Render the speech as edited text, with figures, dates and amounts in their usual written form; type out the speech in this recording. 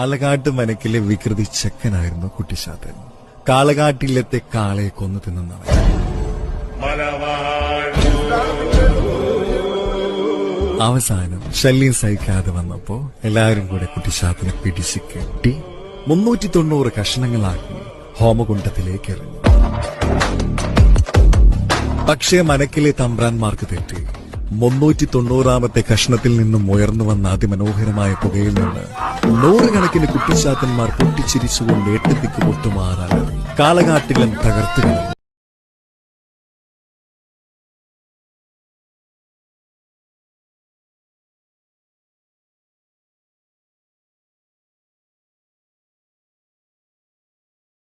കാളകാട്ട് മനക്കിലെ വികൃതി ചെക്കനായിരുന്നു കുട്ടിശാത്തൻ. കാളകാട്ടിലത്തെ കാളയെ കൊന്നു തിന്നുന്നവൻ. അവസാനം ശല്യം സഹിക്കാതെ വന്നപ്പോ എല്ലാവരും കൂടെ കുട്ടിശാത്തനെ പിടിച്ചു കെട്ടി 390 കഷണങ്ങളാക്കി ഹോമകുണ്ഡത്തിലേക്ക് എറിഞ്ഞു. പക്ഷേ മനക്കിലെ തമ്പ്രാന്മാർക്ക് തെറ്റി. 390ാമത്തെ കഷ്ണത്തിൽ നിന്നും ഉയർന്നു വന്ന അതിമനോഹരമായ പുകയിൽ നിന്ന് 100 കണക്കിന് കുട്ടിശാത്തന്മാർ പൊട്ടിച്ചിരിച്ചുകൊണ്ട് 8 ദിക്ക് പൊട്ടുമാറാൻ കാളകാട്ടിലും തകർത്തു.